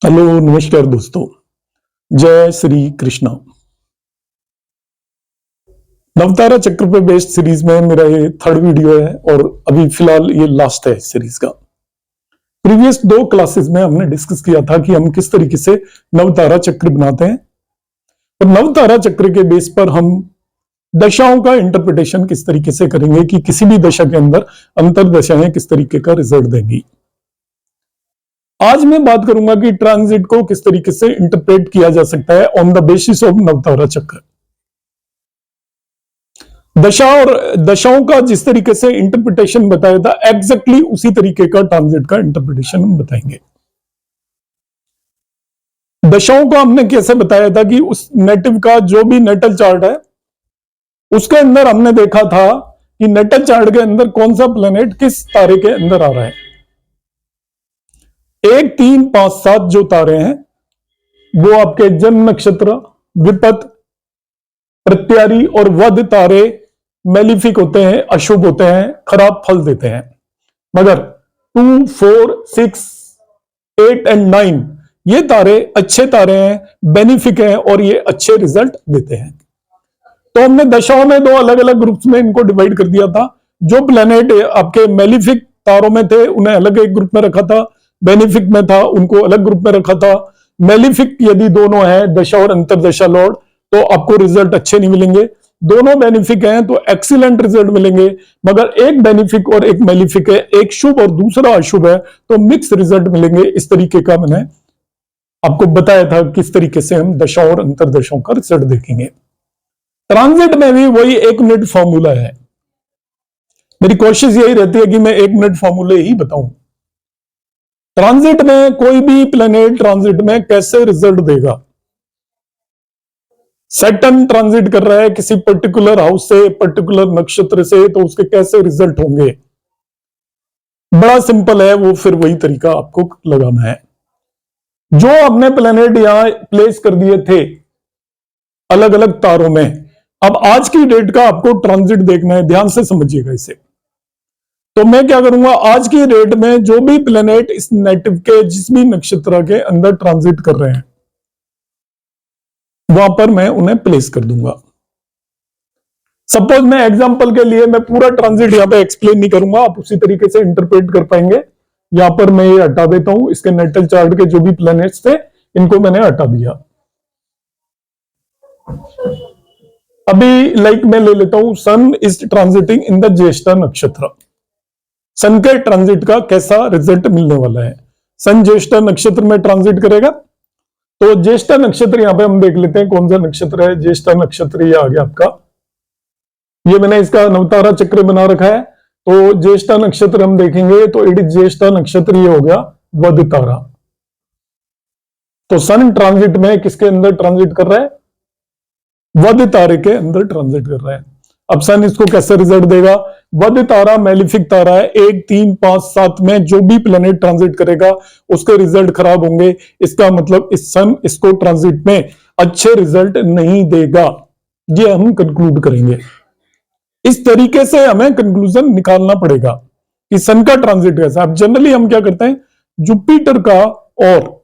Hello नमस्कार दोस्तों, जय श्री कृष्णा। नवतारा चक्र पे बेस्ड सीरीज में मेरा ये थर्ड वीडियो है और अभी फिलहाल ये लास्ट है इस सीरीज का। प्रीवियस 2 क्लासेस में हमने डिस्कस किया था कि हम किस तरीके से नवतारा चक्र बनाते हैं और नवतारा चक्र के बेस पर हम दशाओं का इंटरप्रिटेशन किस तरीके से करेंगे कि किसी भी दशा के अंदर अंतर दशाएं किस तरीके का रिजल्ट देंगी। आज मैं बात करूंगा कि ट्रांजिट को किस तरीके से इंटरप्रेट किया जा सकता है ऑन द बेसिस ऑफ नवतारा चक्र। दशा और दशाओं का जिस तरीके से इंटरप्रिटेशन बताया था एग्जैक्टली उसी तरीके का ट्रांजिट का इंटरप्रिटेशन हम बताएंगे। दशाओं को हमने कैसे बताया था कि उस नेटिव का जो भी नेटल चार्ट है उसके अंदर हमने देखा था कि नेटल चार्ट के अंदर कौन सा प्लेनेट किस तारे के अंदर आ रहा है। 1, 3, 5, 7 जो तारे हैं वो आपके जन्म नक्षत्र, विपत, प्रत्यारी और वध तारे मेलिफिक होते हैं, अशुभ होते हैं, खराब फल देते हैं। मगर 2, 4, 6, 8 एंड 9 ये तारे अच्छे तारे हैं, बेनिफिक हैं और ये अच्छे रिजल्ट देते हैं। तो हमने दशाओं में 2 अलग अलग ग्रुप्स में इनको डिवाइड कर दिया था। जो प्लेनेट आपके मेलिफिक तारों में थे उन्हें अलग एक ग्रुप में रखा था, बेनिफिक में था उनको अलग ग्रुप में रखा था। मेलिफिक यदि दोनों हैं दशा और अंतरदशा लॉर्ड तो आपको रिजल्ट अच्छे नहीं मिलेंगे। दोनों बेनिफिक हैं तो एक्सीलेंट रिजल्ट मिलेंगे। मगर एक बेनिफिक और एक मेलिफिक है, एक शुभ और दूसरा अशुभ है तो मिक्स रिजल्ट मिलेंगे। इस तरीके का मैंने आपको बताया था किस तरीके से हम दशा और अंतरदशाओं का रिजल्ट देखेंगे। ट्रांजिट में भी वही 1 मिनट फॉर्मूला है। मेरी कोशिश यही रहती है कि मैं 1 मिनट फॉर्मूले ही बताऊं। ट्रांजिट में कोई भी प्लेनेट ट्रांजिट में कैसे रिजल्ट देगा। सैटर्न ट्रांजिट कर रहा है किसी पर्टिकुलर हाउस से, पर्टिकुलर नक्षत्र से, तो उसके कैसे रिजल्ट होंगे। बड़ा सिंपल है, वो फिर वही तरीका आपको लगाना है। जो आपने प्लेनेट यहां प्लेस कर दिए थे अलग अलग तारों में, अब आज की डेट का आपको ट्रांजिट देखना है। ध्यान से समझिएगा इसे। तो मैं क्या करूंगा, आज की डेट में जो भी प्लेनेट इस नेटिव के जिस भी नक्षत्र के अंदर ट्रांजिट कर रहे हैं वहां पर मैं उन्हें प्लेस कर दूंगा। सपोज मैं एग्जांपल के लिए मैं पूरा ट्रांजिट यहां पे एक्सप्लेन नहीं करूंगा, आप उसी तरीके से इंटरप्रेट कर पाएंगे। यहां पर मैं ये हटा देता हूं, इसके नेटल चार्ट के जो भी प्लैनेट्स थे इनको मैंने हटा दिया। अभी लाइक मैं ले लेता हूं सन इज ट्रांजिटिंग इन द ज्येष्ठा नक्षत्र। सन के ट्रांजिट का कैसा रिजल्ट मिलने वाला है। सन ज्येष्ठा नक्षत्र में ट्रांजिट करेगा तो ज्येष्ठा नक्षत्र यहां पे हम देख लेते हैं कौन सा नक्षत्र है। ज्येष्ठा नक्षत्र ये आ गया आपका, ये मैंने इसका नवतारा चक्र बना रखा है। तो ज्येष्ठा नक्षत्र हम देखेंगे तो इट इज ज्येष्ठा नक्षत्र, ये हो गया वध तारा। तो सन ट्रांजिट में किसके अंदर ट्रांजिट कर रहा है, वध तारे के अंदर ट्रांजिट कर रहा है। अब सन इसको कैसे रिजल्ट देगा। वध तारा मेलिफिक तारा है, 1, 3, 5, 7 में जो भी प्लेनेट ट्रांजिट करेगा उसके रिजल्ट खराब होंगे। इसका मतलब इस सन इसको ट्रांजिट में अच्छे रिजल्ट नहीं देगा, ये हम कंक्लूड करेंगे। इस तरीके से हमें कंक्लूजन निकालना पड़ेगा कि सन का ट्रांजिट कैसा। अब जनरली हम क्या करते हैं, जुपिटर का और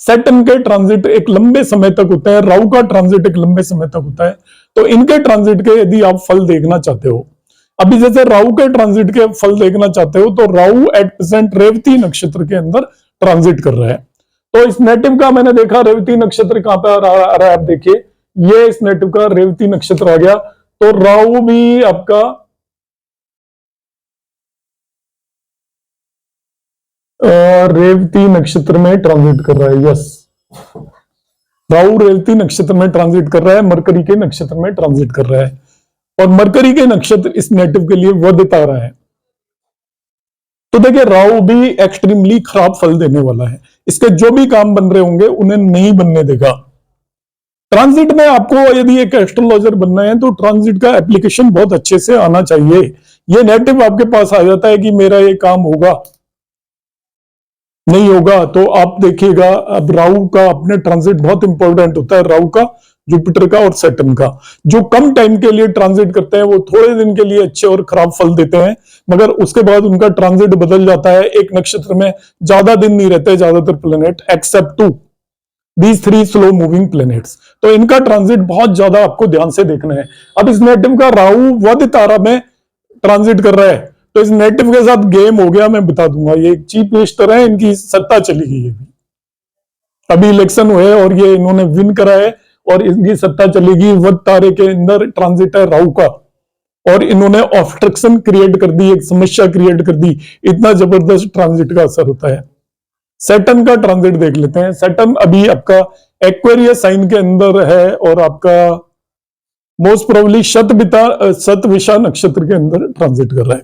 सैटर्न के ट्रांजिट एक लंबे समय तक होता है, राहु का ट्रांजिट एक लंबे समय तक होता है। तो इनके ट्रांजिट के यदि आप फल देखना चाहते हो, अभी जैसे राहु के ट्रांजिट के फल देखना चाहते हो तो राहु एट प्रेजेंट रेवती नक्षत्र के अंदर ट्रांजिट कर रहा है। तो इस नेटिव का मैंने देखा रेवती नक्षत्र कहां पे आ रहा है, आप देखिए ये इस नेटिव का रेवती नक्षत्र आ गया। तो राहु भी आपका रेवती नक्षत्र में ट्रांजिट कर रहा है। यस, राहु रेवती नक्षत्र में ट्रांजिट कर रहा है, मरकरी के नक्षत्र में ट्रांजिट कर रहा है और मरकरी के नक्षत्र इस नेटिव के लिए वध तारा है। तो देखिए राहु भी एक्सट्रीमली खराब फल देने वाला है। इसके जो भी काम बन रहे होंगे उन्हें नहीं बनने देगा। ट्रांजिट में आपको यदि एक एस्ट्रोलॉजर बनना है तो ट्रांजिट का एप्लीकेशन बहुत अच्छे से आना चाहिए। ये नेटिव आपके पास आ जाता है कि मेरा ये काम होगा, नहीं होगा तो आप देखिएगा। अब राहु का अपने ट्रांजिट बहुत इंपॉर्टेंट होता है। राहु का जुपिटर का और सैटर्न का। जो कम टाइम के लिए ट्रांजिट करते हैं वो थोड़े दिन के लिए अच्छे और खराब फल देते हैं, मगर उसके बाद उनका ट्रांजिट बदल जाता है। एक नक्षत्र में ज्यादा दिन नहीं रहते ज्यादातर planet, except to these 3 slow moving planets. तो इनका ट्रांजिट बहुत ज्यादा आपको ध्यान से देखना है। अब इस नेटिव का राहु वध तारा में ट्रांजिट कर रहा है, तो इस नेटिव के साथ गेम हो गया, मैं बता दूंगा। ये चीफ मिनिस्टर है, इनकी सत्ता चली गई है। अभी इलेक्शन हुए और ये इन्होंने विन करा है और इनकी सत्ता चलेगी। वध तारे के अंदर ट्रांजिट है राहु का, और इन्होंने ऑब्स्ट्रक्शन क्रिएट कर दी, एक समस्या क्रिएट कर दी। इतना जबरदस्त ट्रांजिट का असर होता है। सैटर्न का ट्रांजिट देख लेते हैं। सैटर्न अभी आपका एक्वेरियस साइन के अंदर है और आपका मोस्ट प्रोबेबली शतविषा नक्षत्र के अंदर ट्रांजिट कर रहा है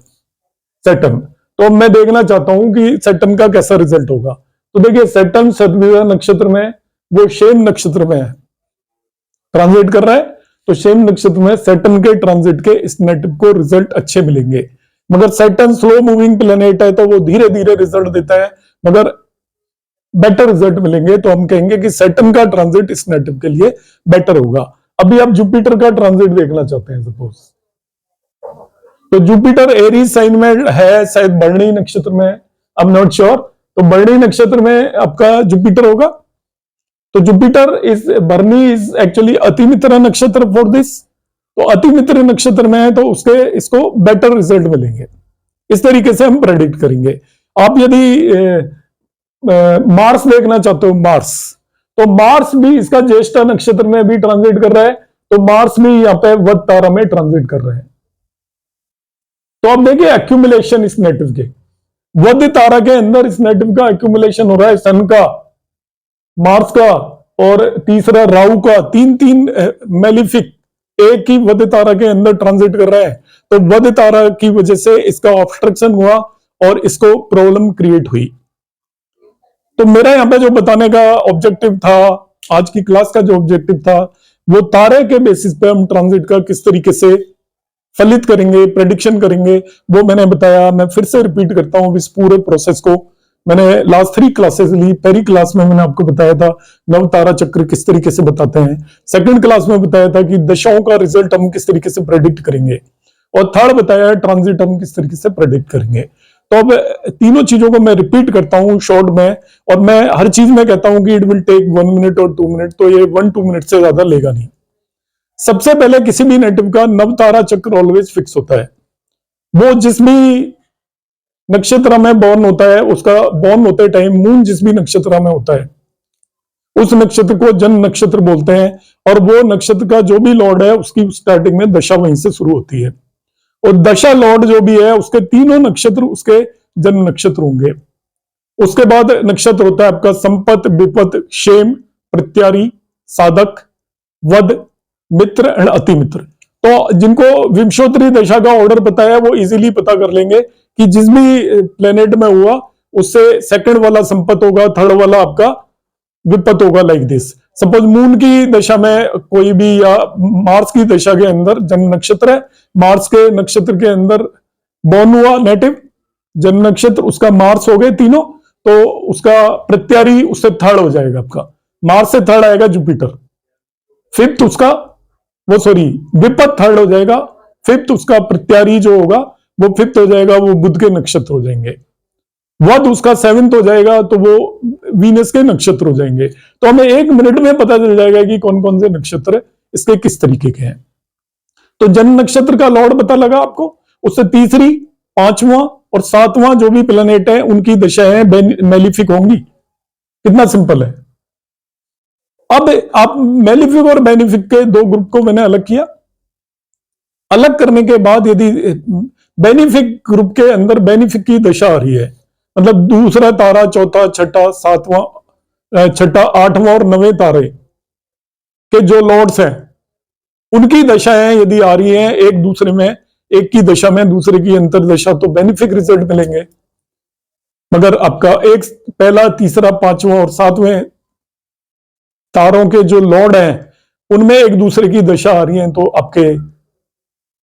सैटर्न। तो अब मैं देखना चाहता हूं कि सैटर्न का कैसा रिजल्ट होगा। तो देखिए सैटर्न शतविषा नक्षत्र में, वो शेम नक्षत्र में है, ट्रांजिट कर रहा है। तो शेम नक्षत्र में सैटर्न के ट्रांजिट के इस नेटिव को रिजल्ट अच्छे मिलेंगे। मगर सैटर्न स्लो मूविंग प्लेनेट है, तो वो धीरे धीरे रिजल्ट देता है, मगर बेटर रिजल्ट मिलेंगे। तो हम कहेंगे कि सैटर्न का ट्रांजिट इस नेटिव के लिए बेटर होगा। अभी आप जुपिटर का ट्रांजिट देखना चाहते हैं सपोज, तो जुपिटर एरीज साइन में है, शायद भरणी नक्षत्र में, आई एम नॉट श्योर। तो भरणी नक्षत्र में आपका जुपिटर होगा। तो जुपिटर इज भरणी इज एक्चुअली अतिमित्र नक्षत्र फॉर दिस। तो अतिमित्र नक्षत्र में है, तो उसके इसको बेटर रिजल्ट मिलेंगे। इस तरीके से हम प्रेडिक्ट करेंगे। आप यदि मार्स देखना चाहते हो, मार्स, तो मार्स भी इसका ज्येष्ठा नक्षत्र में भी ट्रांजिट कर रहा है। तो मार्स भी यहाँ पे वध तारा में ट्रांजिट कर रहे हैं। तो अब देखिए एक्यूमुलेशन इस नेटिव के, वध तारा के अंदर इस नेटिव का एक्यूमुलेशन हो रहा है, सन का, मार्स का और तीसरा राहु का। तीन तीन मेलिफिक एक ही वध तारा के अंदर ट्रांजिट कर रहा है। तो वध तारा की वजह से इसका ऑब्स्ट्रक्शन हुआ और इसको प्रॉब्लम क्रिएट हुई। तो मेरा यहां पे जो बताने का ऑब्जेक्टिव था, आज की क्लास का जो ऑब्जेक्टिव था, वो तारे के बेसिस पे हम ट्रांजिट का किस तरीके से फलित करेंगे, प्रेडिक्शन करेंगे, वो मैंने बताया। मैं फिर से रिपीट करता हूं इस पूरे प्रोसेस को। मैंने लास्ट 3 क्लासेस ली। पहली क्लास में मैंने आपको बताया था नव तारा चक्र किस तरीके से बताते हैं। सेकंड क्लास में बताया था कि दशाओं का रिजल्ट हम किस तरीके से प्रेडिक्ट करेंगे, और थर्ड बताया ट्रांजिट हम किस तरीके से प्रेडिक्ट करेंगे। तो अब तीनों चीजों को मैं रिपीट करता हूं शॉर्ट में, और मैं हर चीज में कहता हूं कि इट विल टेक 1 मिनट और 2 मिनट। तो ये 1-2 मिनट से ज्यादा लेगा नहीं। सबसे पहले किसी भी नेटिव का नव तारा चक्र ऑलवेज फिक्स होता है। वो जिस भी नक्षत्र में बॉर्न होता है, उसका बॉर्न होते टाइम मून जिस भी नक्षत्र में होता है, उस नक्षत्र को जन्म नक्षत्र बोलते हैं। और वो नक्षत्र का जो भी लॉर्ड है, उसकी स्टार्टिंग में दशा वहीं से शुरू होती है। और दशा लॉर्ड जो भी है, उसके तीनों नक्षत्र उसके जन्म नक्षत्र होंगे। उसके बाद नक्षत्र होता है आपका संपत, विपत, क्षेम, प्रत्यारी, साधक, वध, मित्र एंड अतिमित्र। तो जिनको विंशोत्तरी दशा का ऑर्डर पता है, वो इजीली पता कर लेंगे कि जिस भी प्लेनेट में हुआ उससे सेकंड वाला संपत होगा, थर्ड वाला आपका विपत होगा, लाइक दिस। सपोज मून की दशा में कोई भी, या मार्स की दशा के अंदर जन्म नक्षत्र है, मार्स के नक्षत्र के अंदर बॉर्न हुआ नेटिव, जन्म नक्षत्र उसका मार्स हो गए तीनों, तो उसका प्रत्यारी उससे थर्ड हो जाएगा। आपका मार्स से थर्ड आएगा जुपिटर, फिफ्थ उसका विपत थर्ड हो जाएगा, फिफ्थ उसका प्रत्यारी जो होगा वो फिफ्थ हो जाएगा, वो बुध के नक्षत्र हो जाएंगे। वध उसका 7th हो जाएगा, तो वो वीनस के नक्षत्र हो जाएंगे। तो हमें 1 मिनट में पता चल जाएगा कि कौन कौन से नक्षत्र इसके किस तरीके के हैं। तो जन्म नक्षत्र का लॉर्ड पता लगा आपको, उससे तीसरी, 5वां और 7वां जो भी प्लेनेट है उनकी दशाएं मेलिफिक होंगी। कितना सिंपल है। अब आप मेलिफिक और बेनिफिक के 2 ग्रुप को मैंने अलग किया। अलग करने के बाद यदि बेनिफिक ग्रुप के अंदर बेनिफिक की दशा आ रही है, मतलब दूसरा तारा, चौथा, छठा, 8वां और 9वें तारे के जो लॉर्ड्स हैं, उनकी दशाएं यदि आ रही हैं एक दूसरे में, एक की दशा में दूसरे की अंतरदशा, तो बेनिफिक रिजल्ट मिलेंगे। मगर आपका एक पहला, तीसरा, 5वां और 7वें तारों के जो लॉर्ड हैं, उनमें एक दूसरे की दशा आ रही है, तो आपके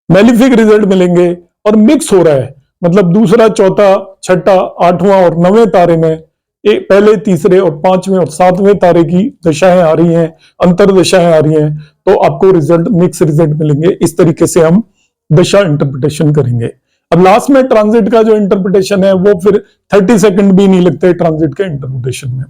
मेलिफिक रिजल्ट मिलेंगे। और मिक्स हो रहा है, मतलब दूसरा, चौथा, छठा, 8वां और 9वें तारे में पहले, तीसरे और पांचवें और सातवें तारे की दशाएं आ रही हैं, अंतर दशाएं आ रही हैं, तो आपको रिजल्ट, मिक्स रिजल्ट मिलेंगे। इस तरीके से हम दशा इंटरप्रिटेशन करेंगे। अब लास्ट में ट्रांजिट का जो इंटरप्रिटेशन है वो फिर 30 सेकंड भी नहीं लगते ट्रांजिट के इंटरप्रिटेशन में।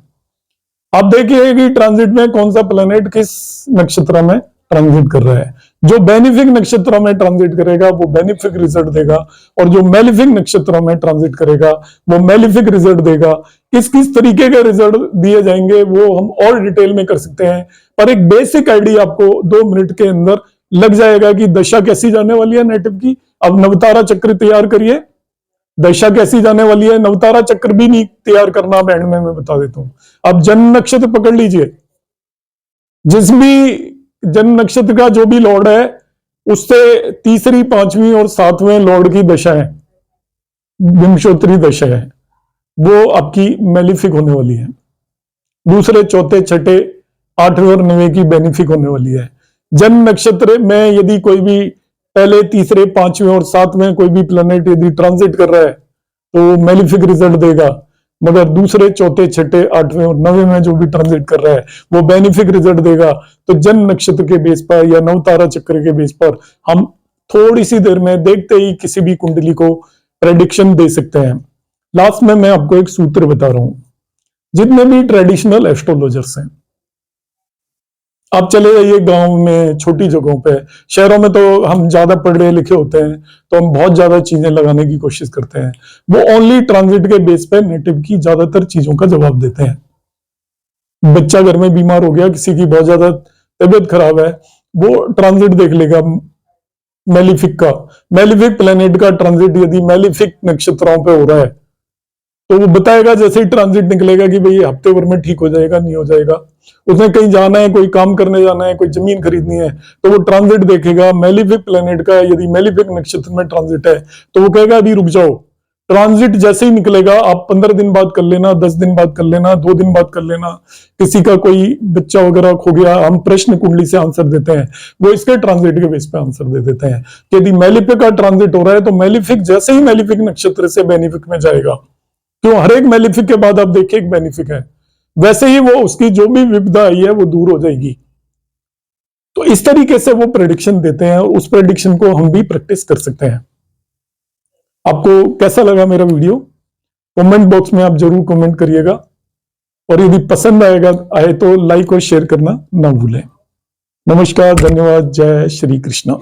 आप देखिए कि ट्रांजिट में कौन सा प्लेनेट किस नक्षत्र में ट्रांजिट कर रहा है। जो बेनिफिक नक्षत्रों में ट्रांजिट करेगा वो बेनिफिक रिजल्ट देगा, और जो मेलिफिक नक्षत्रों में ट्रांजिट करेगा वो मेलिफिक रिजल्ट देगा। किस किस तरीके के रिजल्ट दिए जाएंगे वो हम और डिटेल में कर सकते हैं, पर एक बेसिक आइडिया आपको 2 मिनट के अंदर लग जाएगा कि दशा कैसी जाने वाली है नेटिव की। अब नवतारा चक्र तैयार करिए, दशा कैसी जाने वाली है, नवतारा चक्र भी नहीं तैयार करना, अब एंड में मैं बता देता हूं। अब जन्म नक्षत्र पकड़ लीजिए, जिस भी जन्म नक्षत्र का जो भी लॉर्ड है उससे तीसरी, पांचवी और सातवें लॉर्ड की दशा है, विंशोत्तरी दशा है, वो आपकी मेलिफिक होने वाली है। दूसरे, चौथे, छठे, आठवें और नवे की बेनिफिक होने वाली है। जन्म नक्षत्र में यदि कोई भी पहले, तीसरे, पांचवें और सातवें कोई भी प्लैनेट यदि ट्रांजिट कर रहा है तो वो मेलिफिक रिजल्ट देगा, मगर दूसरे, चौथे, छठे, आठवें और नवे में जो भी ट्रांजिट कर रहा है वो बेनिफिक रिजल्ट देगा। तो जन्म नक्षत्र के बेस पर या नवतारा चक्र के बेस पर हम थोड़ी सी देर में देखते ही किसी भी कुंडली को प्रेडिक्शन दे सकते हैं। लास्ट में मैं आपको एक सूत्र बता रहा हूं। जितने भी ट्रेडिशनल एस्ट्रोलॉजर्स हैं, आप चले जाइए गांव में, छोटी जगहों पे, शहरों में तो हम ज्यादा पढ़े लिखे होते हैं तो हम बहुत ज्यादा चीजें लगाने की कोशिश करते हैं। वो ओनली ट्रांजिट के बेस पे नेटिव की ज्यादातर चीजों का जवाब देते हैं। बच्चा घर में बीमार हो गया, किसी की बहुत ज्यादा तबीयत खराब है, वो ट्रांजिट देख लेगा मेलिफिक का। मेलिफिक प्लेनेट का ट्रांजिट यदि मेलिफिक नक्षत्रों पे हो रहा है तो वो बताएगा जैसे ही ट्रांजिट निकलेगा कि भाई हफ्ते भर में ठीक हो जाएगा, नहीं हो जाएगा। उसने कहीं जाना है, कोई काम करने जाना है, कोई जमीन खरीदनी है, तो वो ट्रांजिट देखेगा मेलिफिक प्लेनेट का। यदि मेलिफिक नक्षत्र में ट्रांजिट है तो वो कहेगा अभी रुक जाओ। ट्रांजिट जैसे ही निकलेगा, आप 15 दिन बाद कर लेना, 10 दिन बाद कर लेना, 2 दिन बाद कर लेना। किसी का कोई बच्चा वगैरह खो गया, हम प्रश्न कुंडली से आंसर देते हैं, वो इसके ट्रांजिट के बेस पे आंसर दे देते हैं कि यदि मेलिफिक का ट्रांजिट हो रहा है तो मेलिफिक जैसे ही मेलिफिक नक्षत्र से बेनिफिक में जाएगा, क्यों हर एक मेलिफिक के बाद आप देखिए एक बेनिफिक है, वैसे ही वो उसकी जो भी विपदा आई है वो दूर हो जाएगी। तो इस तरीके से वो प्रेडिक्शन देते हैं और उस प्रेडिक्शन को हम भी प्रैक्टिस कर सकते हैं। आपको कैसा लगा मेरा वीडियो? कमेंट बॉक्स में आप जरूर कमेंट करिएगा, और यदि पसंद आए तो लाइक और शेयर करना ना भूलें। नमस्कार, धन्यवाद, जय श्री कृष्णा।